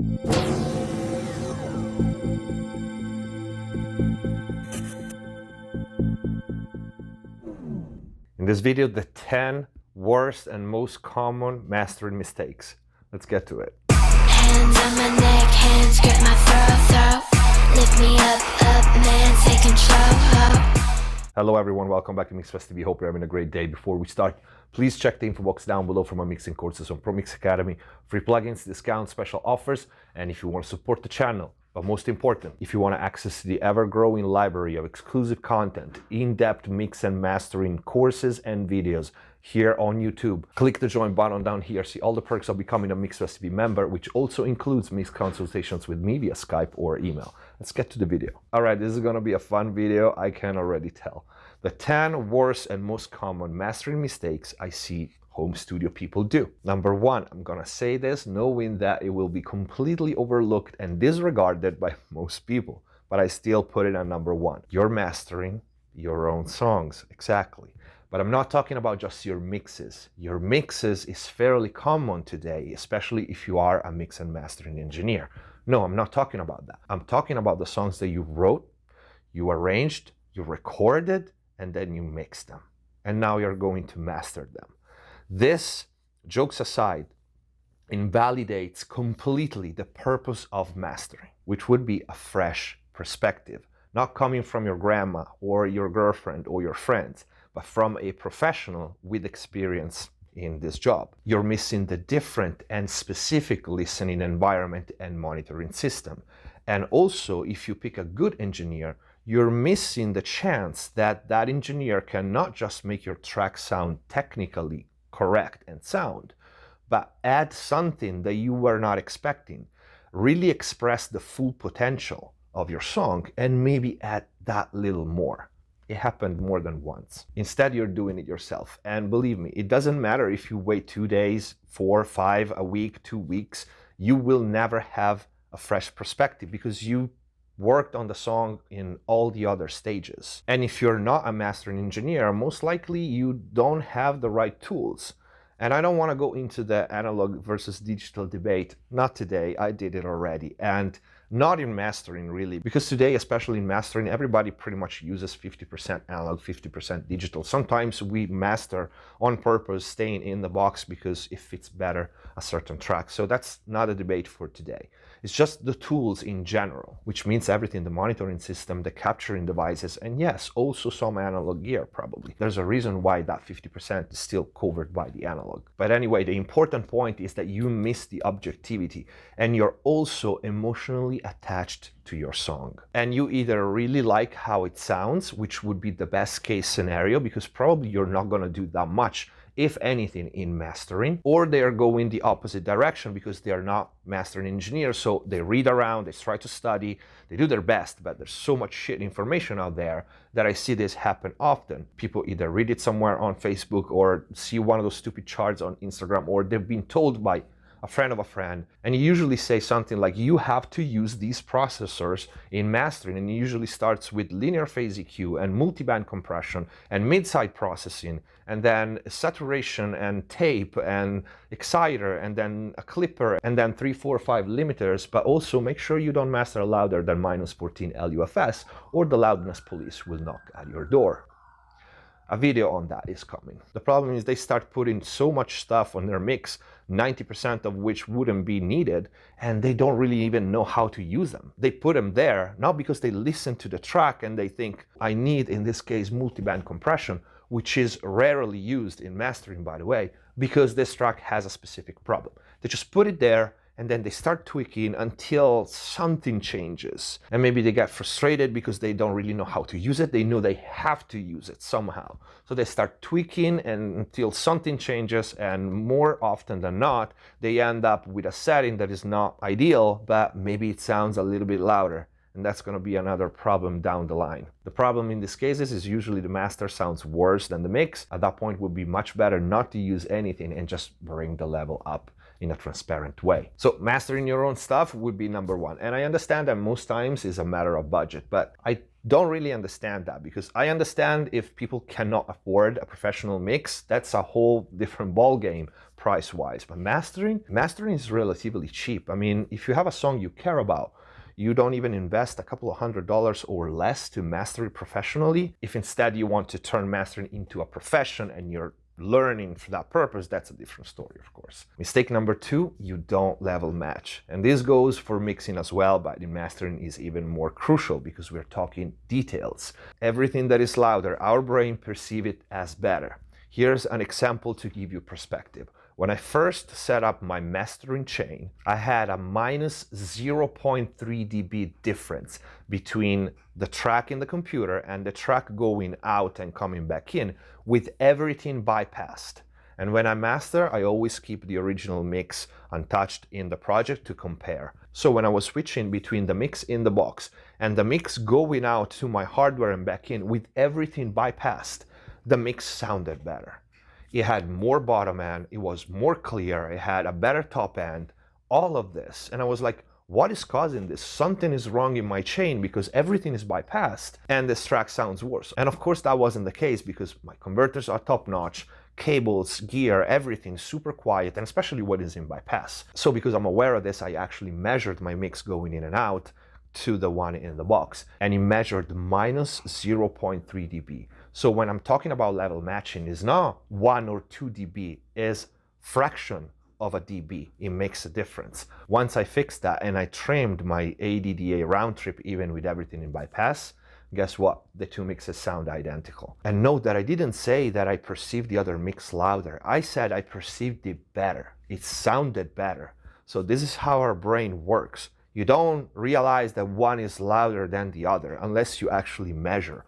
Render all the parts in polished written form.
In this video, the 10 worst and most common mastering mistakes. Let's get to it. Hands on my neck, hands grip my throat. Lift me up, man, take control. Hello everyone, welcome back to MixFest TV. Hope you're having a great day. Before we start, please check the info box down below for my mixing courses on ProMix Academy, free plugins, discounts, special offers, and if you want to support the channel. But most important, if you want to access the ever-growing library of exclusive content, in-depth mix and mastering courses and videos here on YouTube, click the join button down here. See all the perks of becoming a MixFest TV member, which also includes mix consultations with me via Skype or email. Let's get to the video. All right, this is going to be a fun video, I can already tell. The 10 worst and most common mastering mistakes I see home studio people do. Number one, I'm gonna say this knowing that it will be completely overlooked and disregarded by most people, but I still put it on number one. You're mastering your own songs, exactly. But I'm not talking about just your mixes. Your mixes is fairly common today, especially if you are a mix and mastering engineer. No, I'm not talking about that. I'm talking about the songs that you wrote, you arranged, you recorded, and then you mixed them. And now you're going to master them. This, jokes aside, invalidates completely the purpose of mastering, which would be a fresh perspective, not coming from your grandma or your girlfriend or your friends, but from a professional with experience in this job. You're missing the different and specific listening environment and monitoring system. And also, if you pick a good engineer, you're missing the chance that that engineer can not just make your track sound technically correct and sound, but add something that you were not expecting. Really express the full potential of your song and maybe add that little more. It happened more than once. Instead, you're doing it yourself. And believe me, it doesn't matter if you wait 2 days, 4, 5, a week, 2 weeks, you will never have a fresh perspective because you worked on the song in all the other stages. And if you're not a mastering engineer, most likely you don't have the right tools. And I don't want to go into the analog versus digital debate. Not today, I did it already. And not in mastering really, because today, especially in mastering, everybody pretty much uses 50% analog, 50% digital. Sometimes we master on purpose, staying in the box because it fits better a certain track. So that's not a debate for today. It's just the tools in general, which means everything, the monitoring system, the capturing devices, and yes, also some analog gear probably. There's a reason why that 50% is still covered by the analog. But anyway, the important point is that you miss the objectivity and you're also emotionally attached to your song. And you either really like how it sounds, which would be the best case scenario, because probably you're not gonna do that much, if anything, in mastering, or they are going the opposite direction because they are not mastering engineers, so they read around, they try to study, they do their best, but there's so much shit information out there that I see this happen often. People either read it somewhere on Facebook or see one of those stupid charts on Instagram, or they've been told by a friend of a friend, and you usually say something like, you have to use these processors in mastering, and it usually starts with linear phase EQ and multiband compression and mid-side processing, and then saturation and tape and exciter, and then a clipper, and then 3, 4, 5 limiters, but also make sure you don't master louder than -14 LUFS, or the loudness police will knock at your door. A video on that is coming. The problem is they start putting so much stuff on their mix, 90% of which wouldn't be needed, and they don't really even know how to use them. They put them there, not because they listen to the track and they think, I need, in this case, multiband compression, which is rarely used in mastering, by the way, because this track has a specific problem. They just put it there, and then they start tweaking until something changes. And maybe they get frustrated because they don't really know how to use it. They know they have to use it somehow. So they start tweaking until something changes, and more often than not, they end up with a setting that is not ideal, but maybe it sounds a little bit louder. And that's going to be another problem down the line. The problem in these cases is usually the master sounds worse than the mix. At that point, it would be much better not to use anything and just bring the level up in a transparent way. So mastering your own stuff would be number one. And I understand that most times is a matter of budget, but I don't really understand that, because I understand if people cannot afford a professional mix, that's a whole different ball game price-wise. But mastering is relatively cheap. I mean, if you have a song you care about, you don't even invest a couple of $100s or less to master it professionally. If instead you want to turn mastering into a profession and you're learning for that purpose, that's a different story, of course. Mistake number two, you don't level match. And this goes for mixing as well, but in mastering is even more crucial because we're talking details. Everything that is louder, our brain perceives it as better. Here's an example to give you perspective. When I first set up my mastering chain, I had a minus 0.3 dB difference between the track in the computer and the track going out and coming back in, with everything bypassed. And when I master, I always keep the original mix untouched in the project to compare. So when I was switching between the mix in the box and the mix going out to my hardware and back in with everything bypassed, the mix sounded better. It had more bottom end, it was more clear, it had a better top end, all of this. And I was like, what is causing this? Something is wrong in my chain because everything is bypassed and this track sounds worse. And of course that wasn't the case because my converters are top notch, cables, gear, everything super quiet, and especially what is in bypass. So because I'm aware of this, I actually measured my mix going in and out to the one in the box, and it measured minus 0.3 dB. So when I'm talking about level matching, it's not 1 or 2 dB, it's fraction of a dB. It makes a difference. Once I fixed that and I trimmed my ADDA round trip even with everything in bypass, guess what? The two mixes sound identical. And note that I didn't say that I perceived the other mix louder. I said I perceived it better. It sounded better. So this is how our brain works. You don't realize that one is louder than the other unless you actually measure.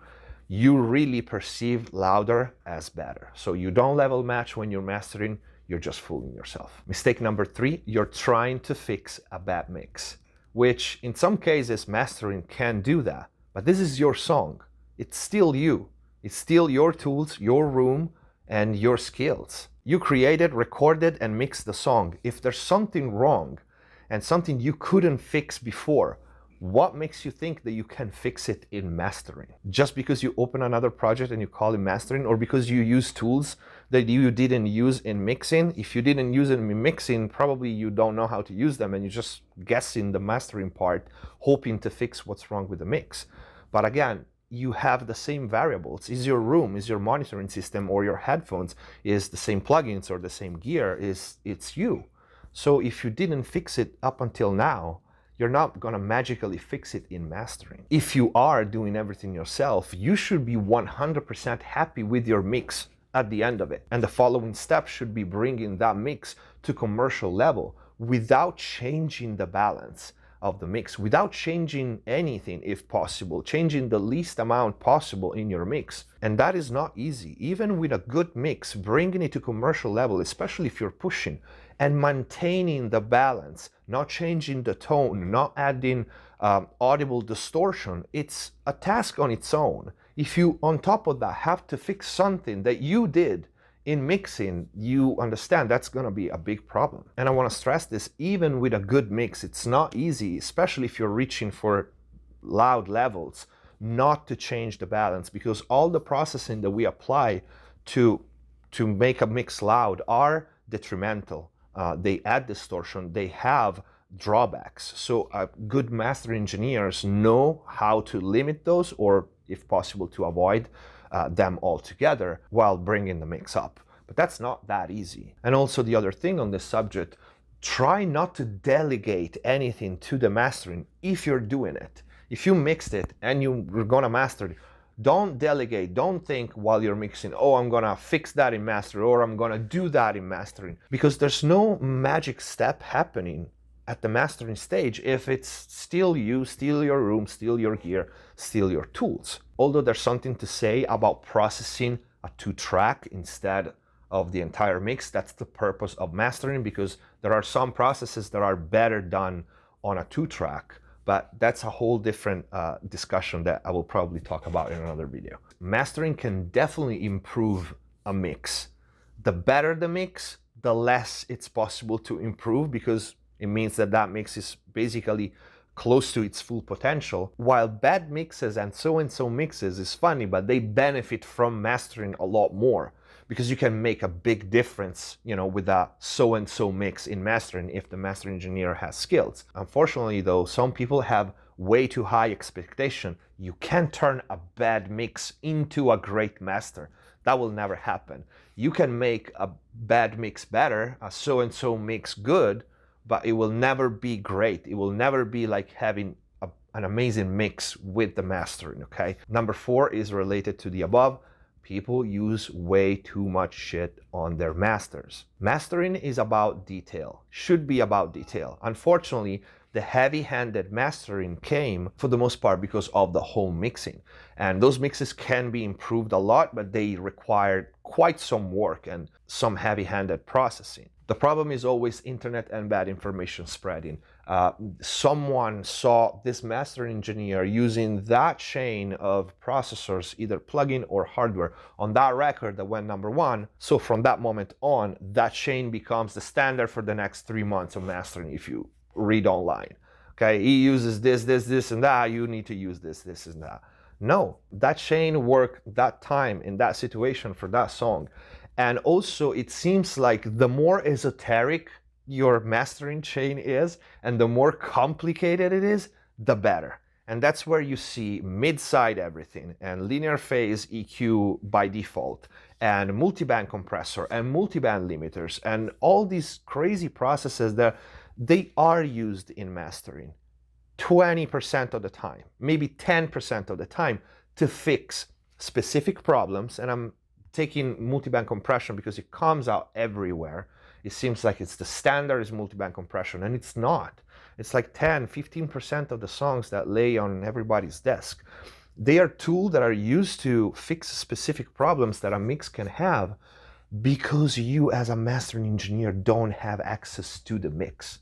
You really perceive louder as better. So you don't level match when you're mastering, you're just fooling yourself. Mistake number three, you're trying to fix a bad mix, which in some cases mastering can do that, but this is your song. It's still you. It's still your tools, your room, and your skills. You created, recorded, and mixed the song. If there's something wrong and something you couldn't fix before, what makes you think that you can fix it in mastering? Just because you open another project and you call it mastering, or because you use tools that you didn't use in mixing? If you didn't use them in mixing, probably you don't know how to use them and you're just guessing the mastering part, hoping to fix what's wrong with the mix. But again, you have the same variables. Is your room, is your monitoring system, or your headphones, is the same plugins or the same gear, it's you. So if you didn't fix it up until now, you're not gonna magically fix it in mastering. If you are doing everything yourself, you should be 100% happy with your mix at the end of it. And the following step should be bringing that mix to commercial level without changing the balance of the mix, without changing anything if possible, changing the least amount possible in your mix. And that is not easy. Even with a good mix, bringing it to commercial level, especially if you're pushing, and maintaining the balance, not changing the tone, not adding audible distortion, it's a task on its own. If you, on top of that, have to fix something that you did in mixing, you understand that's gonna be a big problem. And I wanna stress this, even with a good mix, it's not easy, especially if you're reaching for loud levels, not to change the balance, because all the processing that we apply to make a mix loud are detrimental. They add distortion, they have drawbacks. So good master engineers know how to limit those, or if possible to avoid them altogether while bringing the mix up. But that's not that easy. And also the other thing on this subject, try not to delegate anything to the mastering if you're doing it. If you mixed it and you're gonna master it, don't delegate. Don't think while you're mixing, oh, I'm gonna fix that in master, or I'm gonna do that in mastering, because there's no magic step happening at the mastering stage if it's still you, still your room, still your gear, still your tools. Although there's something to say about processing a 2-track instead of the entire mix. That's the purpose of mastering, because there are some processes that are better done on a 2-track. But that's a whole different discussion that I will probably talk about in another video. Mastering can definitely improve a mix. The better the mix, the less it's possible to improve, because it means that that mix is basically close to its full potential. While bad mixes and so mixes is funny, but they benefit from mastering a lot more, because you can make a big difference, you know, with a so mix in mastering if the master engineer has skills. Unfortunately though, some people have way too high expectation. You can't turn a bad mix into a great master. That will never happen. You can make a bad mix better, a so mix good, but it will never be great. It will never be like having an amazing mix with the mastering, okay? Number 4 is related to the above. People use way too much shit on their masters. Mastering is about detail, should be about detail. Unfortunately, the heavy-handed mastering came, for the most part, because of the home mixing. And those mixes can be improved a lot, but they require quite some work and some heavy-handed processing. The problem is always internet and bad information spreading. Someone saw this master engineer using that chain of processors, either plug-in or hardware, on that record that went #1. So from that moment on, that chain becomes the standard for the next 3 months of mastering if you read online. Okay, he uses this, and that, you need to use this, and that. No, that chain worked that time in that situation for that song. And also, it seems like the more esoteric your mastering chain is and the more complicated it is, the better. And that's where you see mid-side everything and linear phase EQ by default and multiband compressor and multiband limiters and all these crazy processes that they are used in mastering 20% of the time, maybe 10% of the time, to fix specific problems. And I'm taking multiband compression because it comes out everywhere. It seems like it's the standard is multiband compression, and it's not. It's like 10-15% of the songs that lay on everybody's desk. They are tools that are used to fix specific problems that a mix can have, because you as a mastering engineer don't have access to the mix.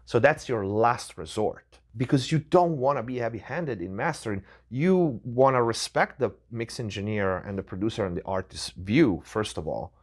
So that's your last resort, because you don't want to be heavy-handed in mastering. You want to respect the mix engineer and the producer and the artist's view, first of all,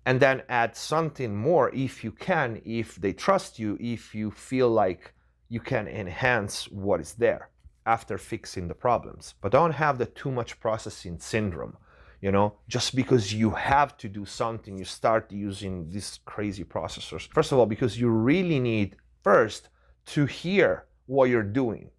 and then add something more if you can, if they trust you, if you feel like you can enhance what is there after fixing the problems. But don't have the too much processing syndrome. You know, just because you have to do something, you start using these crazy processors. First of all, because you really need first to hear what you're doing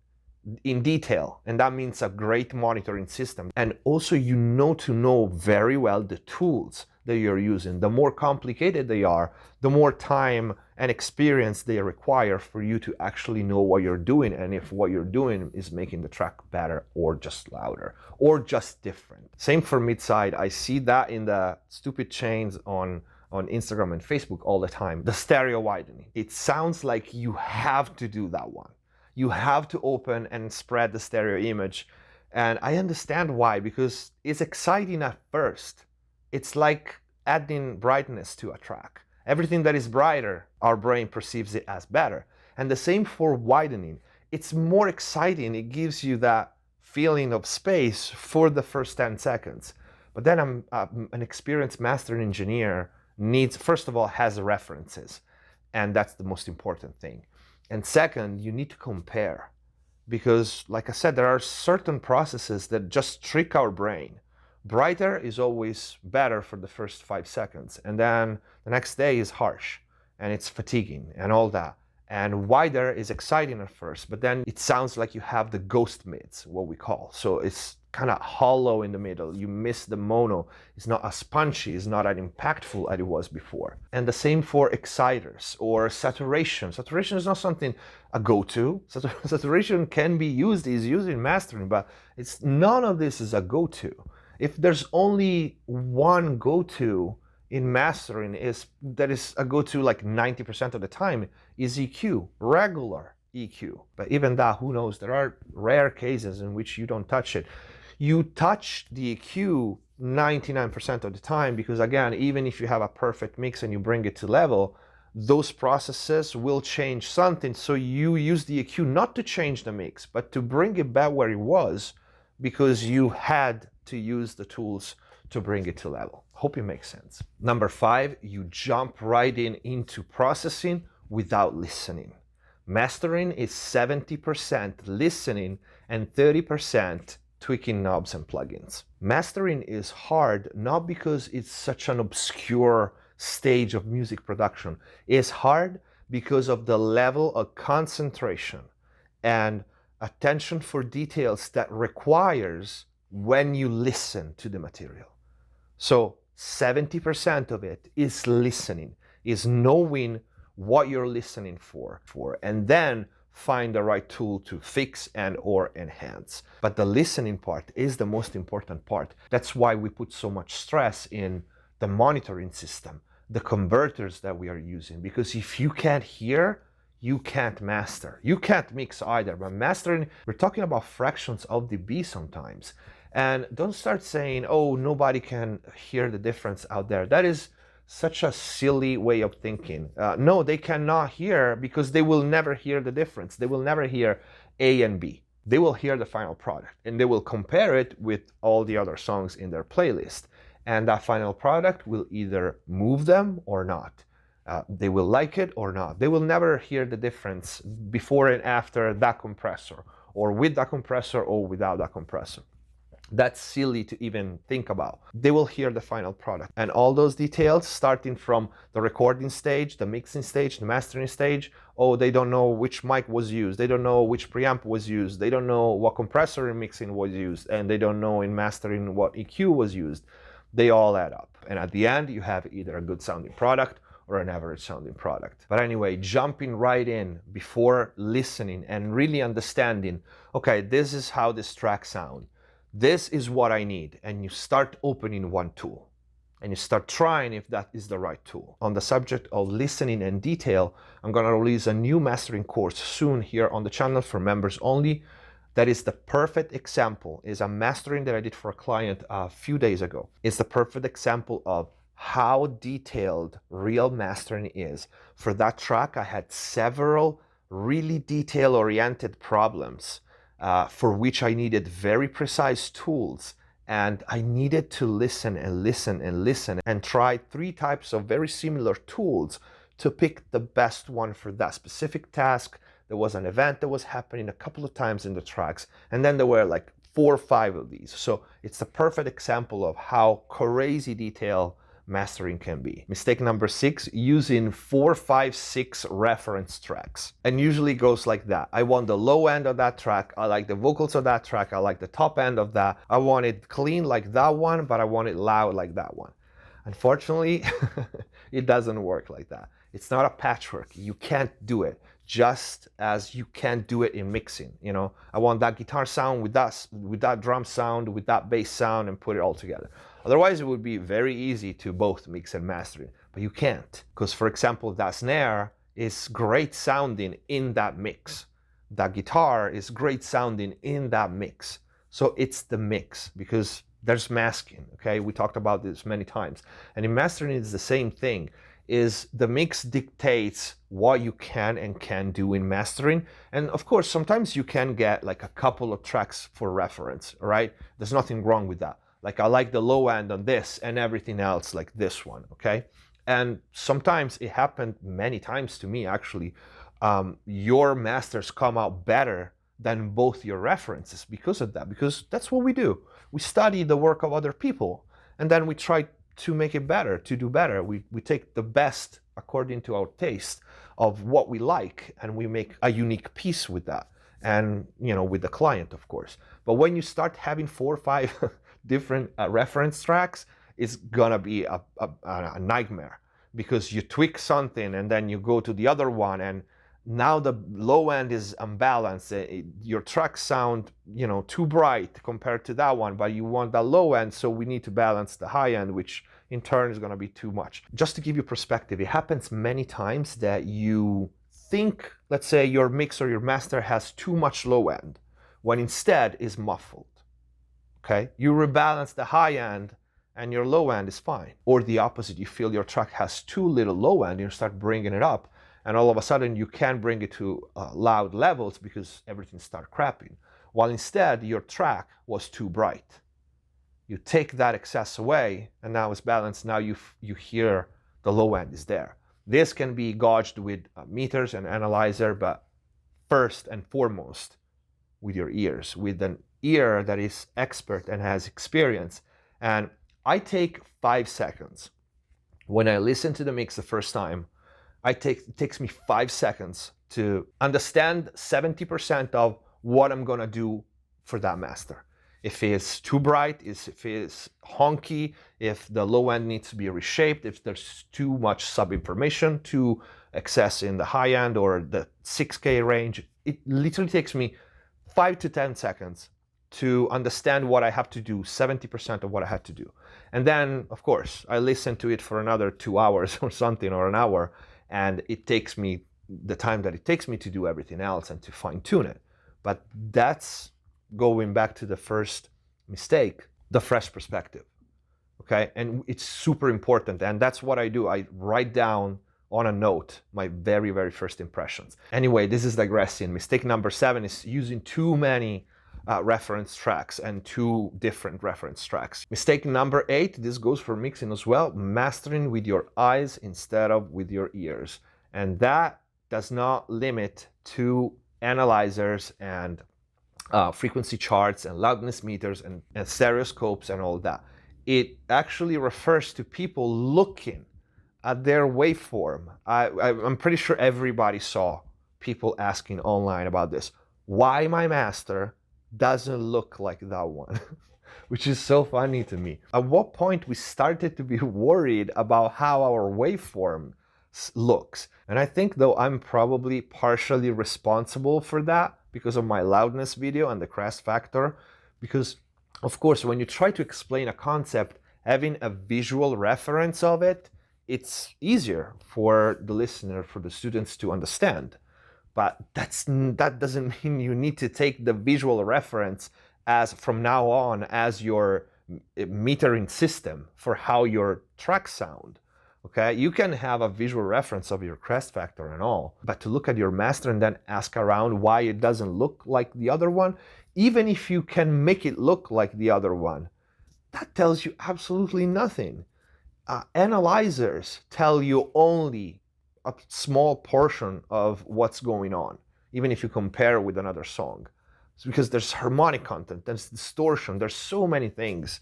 in detail, and that means a great monitoring system. And also you to know very well the tools that you're using. The more complicated they are, the more time and experience they require for you to actually know what you're doing, and if what you're doing is making the track better or just louder or just different. Same for mid-side. I see that in the stupid chains on Instagram and Facebook all the time. The stereo widening. It sounds like you have to do that one. You have to open and spread the stereo image. And I understand why, because it's exciting at first. It's like adding brightness to a track. Everything that is brighter, our brain perceives it as better. And the same for widening. It's more exciting. It gives you that feeling of space for the first 10 seconds. But then an experienced mastering engineer needs, first of all, has references. And that's the most important thing. And second, you need to compare. Because, like I said, there are certain processes that just trick our brain. Brighter is always better for the first 5 seconds. And then the next day is harsh. And it's fatiguing and all that. And wider is exciting at first. But then it sounds like you have the ghost mids, what we call. So it's kind of hollow in the middle. You miss the mono. It's not as punchy. It's not as impactful as it was before. And the same for exciters or saturation. Saturation is not something a go-to. Saturation can be used, is used in mastering, but it's none of this is a go-to. If there's only one go-to in mastering that is a go-to like 90% of the time is EQ, regular EQ. But even that, who knows? There are rare cases in which you don't touch it. You touch the EQ 99% of the time because, again, even if you have a perfect mix and you bring it to level, those processes will change something. So you use the EQ not to change the mix, but to bring it back where it was because you had to use the tools to bring it to level. Hope it makes sense. Number 5, you jump right into processing without listening. Mastering is 70% listening and 30% tweaking knobs and plugins. Mastering is hard not because it's such an obscure stage of music production. It's hard because of the level of concentration and attention for details that requires when you listen to the material. So 70% of it is listening, is knowing what you're listening for, and then find the right tool to fix and or enhance. But the listening part is the most important part. That's why we put so much stress in the monitoring system, the converters that we are using, because if you can't hear, you can't master. You can't mix either, but mastering, we're talking about fractions of dB sometimes. And don't start saying, oh, nobody can hear the difference out there. That is such a silly way of thinking. No, they cannot hear because they will never hear the difference. They will never hear A and B. They will hear the final product and they will compare it with all the other songs in their playlist. And that final product will either move them or not. They will like it or not. They will never hear the difference before and after that compressor, or with that compressor or without that compressor. That's silly to even think about. They will hear the final product. And all those details, starting from the recording stage, the mixing stage, the mastering stage, oh, they don't know which mic was used, they don't know which preamp was used, they don't know what compressor in mixing was used, and they don't know in mastering what EQ was used. They all add up. And at the end, you have either a good sounding product or an average sounding product. But anyway, jumping right in before listening and really understanding, okay, this is how this track sounds. This is what I need. And you start opening one tool and you start trying if that is the right tool. On the subject of listening and detail, I'm gonna release a new mastering course soon here on the channel for members only. That is the perfect example, is a mastering that I did for a client a few days ago. It's the perfect example of how detailed real mastering is. For that track, I had several really detail-oriented problems for which I needed very precise tools, and I needed to listen and listen and listen and try 3 types of very similar tools to pick the best one for that specific task. There was an event that was happening a couple of times in the tracks, and then there were like 4 or 5 of these. So it's the perfect example of how crazy detail mastering can be. Mistake number 6, using 4, 5, 6 reference tracks. And usually goes like that. I want the low end of that track, I like the vocals of that track, I like the top end of that, I want it clean like that one, but I want it loud like that one. Unfortunately, it doesn't work like that. It's not a patchwork. You can't do it, just as you can't do it in mixing. You know, I want that guitar sound with that drum sound, with that bass sound, and put it all together. Otherwise, it would be very easy to both mix and master it, but you can't. Because, for example, that snare is great sounding in that mix. That guitar is great sounding in that mix. So it's the mix, because there's masking, okay? We talked about this many times. And in mastering, it's the same thing. Is the mix dictates what you can and can't do in mastering. And of course, sometimes you can get like a couple of tracks for reference, right? There's nothing wrong with that. Like, I like the low end on this and everything else like this one, okay? And sometimes it happened many times to me, actually. Your masters come out better than both your references because of that, because that's what we do. We study the work of other people, and then we try to make it better, to do better. We take the best according to our taste of what we like, and we make a unique piece with that, and you know, with the client, of course. But when you start having 4 or 5 different reference tracks, it's gonna be a nightmare, because you tweak something and then you go to the other one, and now the low end is unbalanced. Your tracks sound, you know, too bright compared to that one, but you want the low end, so we need to balance the high end, which in turn is going to be too much. Just to give you perspective, it happens many times that you think, let's say, your mix or your master has too much low end, when instead is muffled. Okay, you rebalance the high end and your low end is fine. Or the opposite, you feel your track has too little low end, you start bringing it up, and all of a sudden you can't bring it to loud levels because everything starts crapping, while instead your track was too bright. you take that excess away, and now it's balanced. Now you hear the low end is there. This can be gauged with meters and analyzer, but first and foremost with your ears, with an ear that is expert and has experience. And I take 5 seconds. When I listen to the mix the first time, it takes me 5 seconds to understand 70% of what I'm gonna do for that master. If it's too bright, if it's honky, if the low end needs to be reshaped, if there's too much sub-information, too excess in the high end or the 6K range, it literally takes me 5 to 10 seconds to understand what I have to do, 70% of what I had to do. And then, of course, I listen to it for another 2 hours or something, or an hour, and it takes me the time that it takes me to do everything else and to fine-tune it. But that's going back to the first mistake, the fresh perspective, okay? And it's super important, and that's what I do. I write down on a note my very, very first impressions. Anyway, this is digressing. Mistake number 7 is using too many reference tracks and 2 different reference tracks. Mistake number 8, this goes for mixing as well, mastering with your eyes instead of with your ears. And that does not limit to analyzers and frequency charts and loudness meters and stereoscopes and all that. It actually refers to people looking at their waveform. I'm pretty sure everybody saw people asking online about this. Why my master doesn't look like that one? Which is so funny to me. At what point we started to be worried about how our waveform looks? And I think, though, I'm probably partially responsible for that because of my loudness video and the crest factor. Because, of course, when you try to explain a concept, having a visual reference of it, it's easier for the listener, for the students to understand. But that doesn't mean you need to take the visual reference as from now on as your metering system for how your tracks sound. Okay, you can have a visual reference of your crest factor and all, but to look at your master and then ask around why it doesn't look like the other one, even if you can make it look like the other one, that tells you absolutely nothing. Analyzers tell you only a small portion of what's going on, even if you compare with another song. It's because there's harmonic content, there's distortion, there's so many things.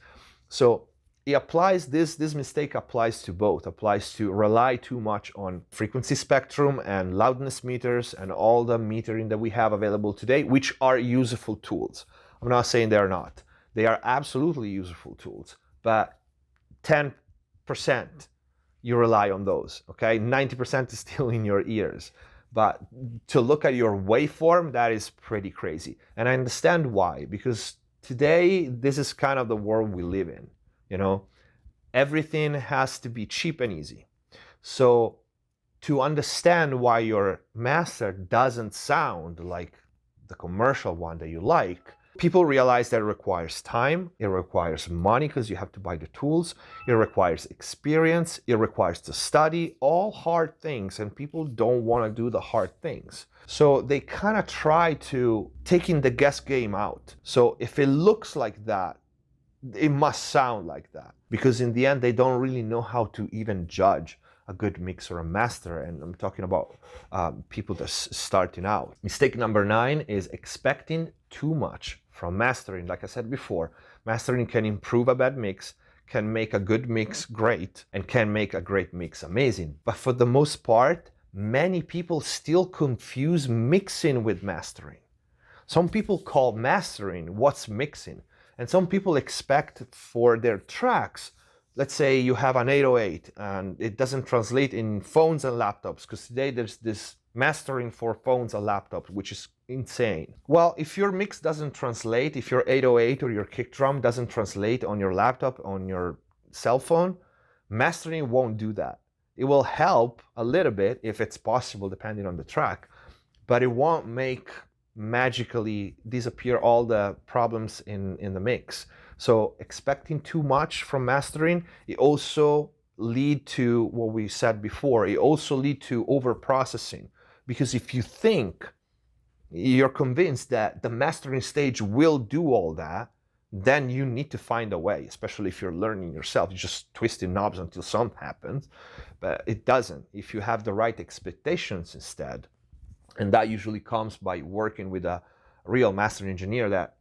So it applies, this mistake applies to both, applies to rely too much on frequency spectrum and loudness meters and all the metering that we have available today, which are useful tools. I'm not saying they're not. They are absolutely useful tools, but 10% you rely on those, okay? 90% is still in your ears. But to look at your waveform, that is pretty crazy. And I understand why, because today, this is kind of the world we live in. You know, everything has to be cheap and easy. So to understand why your master doesn't sound like the commercial one that you like, people realize that it requires time, it requires money because you have to buy the tools, it requires experience, it requires to study, all hard things, and people don't want to do the hard things. So they kind of try to taking the guess game out. So if it looks like that, it must sound like that, because in the end they don't really know how to even judge a good mix or a master, and I'm talking about people that's starting out. Mistake number 9 is expecting too much from mastering. Like I said before, mastering can improve a bad mix, can make a good mix great, and can make a great mix amazing. But for the most part, many people still confuse mixing with mastering. Some people call mastering what's mixing. And some people expect for their tracks, let's say you have an 808 and it doesn't translate in phones and laptops, because today there's this mastering for phones and laptops, which is insane. Well, if your mix doesn't translate, if your 808 or your kick drum doesn't translate on your laptop, on your cell phone, mastering won't do that. It will help a little bit if it's possible, depending on the track, but it won't make magically disappear all the problems in the mix. So expecting too much from mastering, it also lead to what we said before, it also lead to over processing, because if you think you're convinced that the mastering stage will do all that, then you need to find a way, especially if you're learning yourself. You just twisting knobs until something happens, but it doesn't. If you have the right expectations instead, and that usually comes by working with a real master engineer that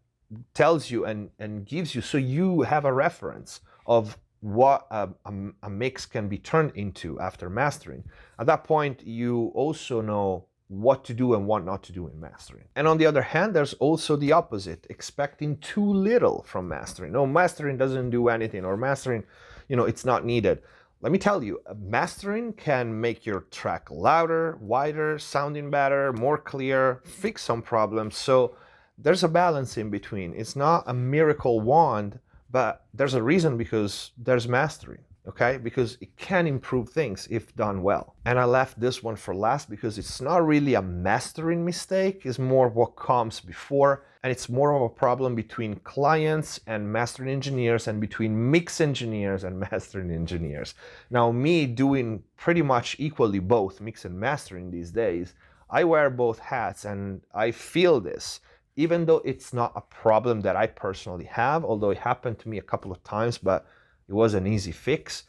tells you and gives you, so you have a reference of what a mix can be turned into after mastering. At that point, you also know what to do and what not to do in mastering. And on the other hand, there's also the opposite, expecting too little from mastering. No, mastering doesn't do anything, or mastering, it's not needed. Let me tell you, mastering can make your track louder, wider, sounding better, more clear, fix some problems. So there's a balance in between. It's not a miracle wand, but there's a reason because there's mastering, okay? Because it can improve things if done well. And I left this one for last because it's not really a mastering mistake, it's more what comes before, and it's more of a problem between clients and mastering engineers and between mix engineers and mastering engineers. Now, me doing pretty much equally both mix and mastering these days, I wear both hats and I feel this. Even though it's not a problem that I personally have, although it happened to me a couple of times, but it was an easy fix.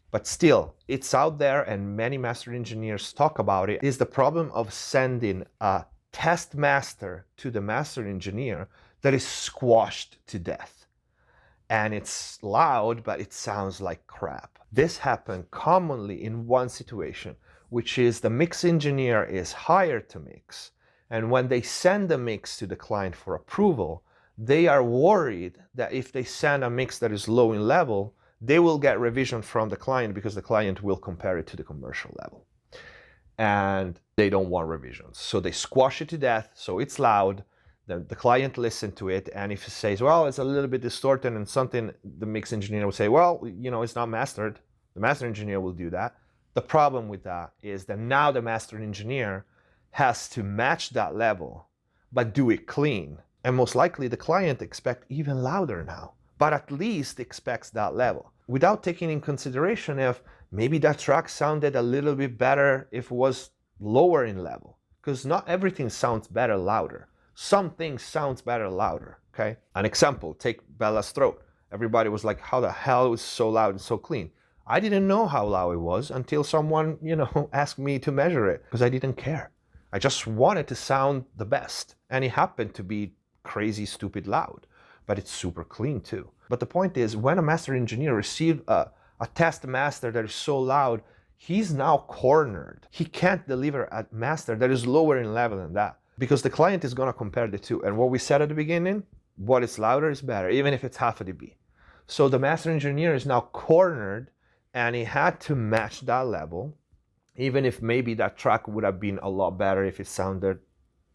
But still, it's out there and many master engineers talk about it. Is the problem of sending a test master to the master engineer that is squashed to death. And it's loud, but it sounds like crap. This happened commonly in one situation, which is the mix engineer is hired to mix. And when they send the mix to the client for approval, they are worried that if they send a mix that is low in level, they will get revision from the client because the client will compare it to the commercial level. And they don't want revisions. So they squash it to death, so it's loud. The client listens to it, and if it says, well, it's a little bit distorted and something, the mix engineer will say, well, it's not mastered. The master engineer will do that. The problem with that is that now the master engineer has to match that level, but do it clean. And most likely the client expects even louder now, but at least expects that level, without taking in consideration if maybe that track sounded a little bit better if it was lower in level, because not everything sounds better louder. Some things sounds better louder, okay? An example, take Bella's throat. Everybody was like, how the hell was so loud and so clean? I didn't know how loud it was until someone, asked me to measure it, because I didn't care. I just wanted to sound the best, and it happened to be crazy, stupid loud, but it's super clean too. But the point is, when a master engineer receives a test master that is so loud, he's now cornered. He can't deliver a master that is lower in level than that, because the client is going to compare the two. And what we said at the beginning, what is louder is better, even if it's half a dB. So the master engineer is now cornered, and he had to match that level, even if maybe that track would have been a lot better if it sounded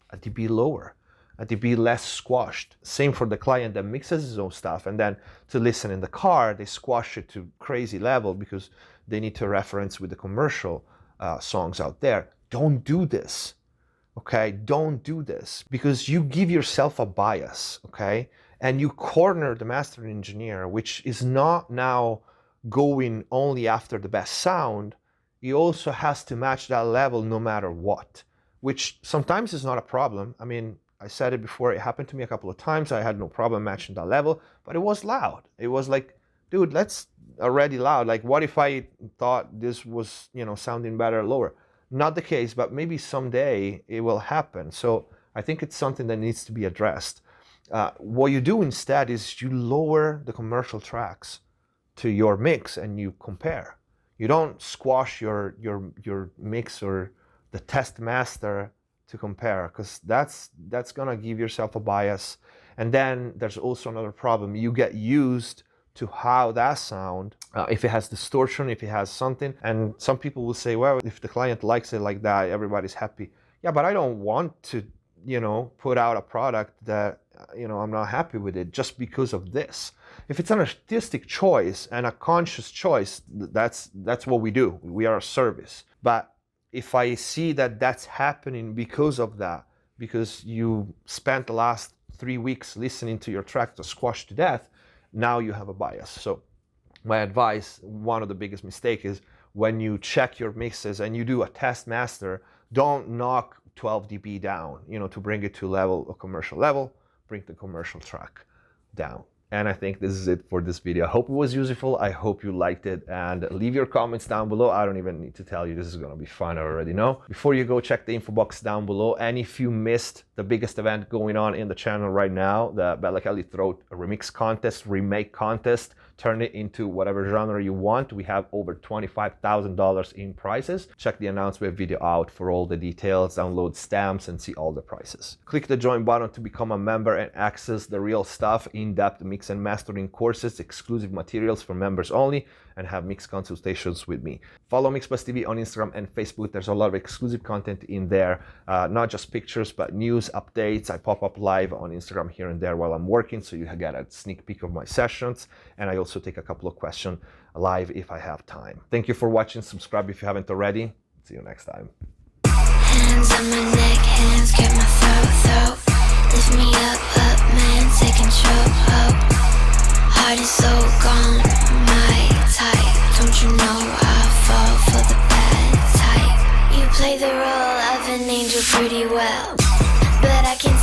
a dB lower, a dB less squashed. Same for the client that mixes his own stuff, and then to listen in the car, they squash it to crazy level because they need to reference with the commercial songs out there. Don't do this, okay? Don't do this, because you give yourself a bias, okay? And you corner the master engineer, which is not now going only after the best sound. He also has to match that level no matter what, which sometimes is not a problem. I mean, I said it before, it happened to me a couple of times. I had no problem matching that level, but it was loud. It was like, dude, that's already loud. Like, what if I thought this was, sounding better lower? Not the case, but maybe someday it will happen. So I think it's something that needs to be addressed. What you do instead is you lower the commercial tracks to your mix and you compare. You don't squash your mix or the test master to compare, because that's gonna give yourself a bias. And then there's also another problem. You get used to how that sound, if it has distortion, if it has something. And some people will say, well, if the client likes it like that, everybody's happy. Yeah, but I don't want to, put out a product that, I'm not happy with it just because of this. If it's an artistic choice and a conscious choice, that's what we do. We are a service. But if I see that that's happening because of that, because you spent the last 3 weeks listening to your track to squash to death, now you have a bias. So my advice, one of the biggest mistakes is when you check your mixes and you do a test master, don't knock 12 dB down, to bring it to level, a commercial level, bring the commercial track down. And I think this is it for this video. I hope it was useful. I hope you liked it, and leave your comments down below. I don't even need to tell you, this is gonna be fun, I already know. Before you go, check the info box down below. And if you missed the biggest event going on in the channel right now, the Bella Kelly Throat remix contest, remake contest, turn it into whatever genre you want. We have over $25,000 in prizes. Check the announcement video out for all the details, download stamps, and see all the prices. Click the join button to become a member and access the real stuff, in-depth mix and mastering courses, exclusive materials for members only, and have mix consultations with me. Follow MixBus TV on Instagram and Facebook. There's a lot of exclusive content in there, not just pictures, but news, updates. I pop up live on Instagram here and there while I'm working, so you get a sneak peek of my sessions. And I also take a couple of questions live if I have time. Thank you for watching. Subscribe if you haven't already. See you next time. Hands on my neck, hands grip my throat. Lift me up, man, take control. Heart is so gone, my type. Don't you know I fall for the bad type? You play the role of an angel pretty well, but I can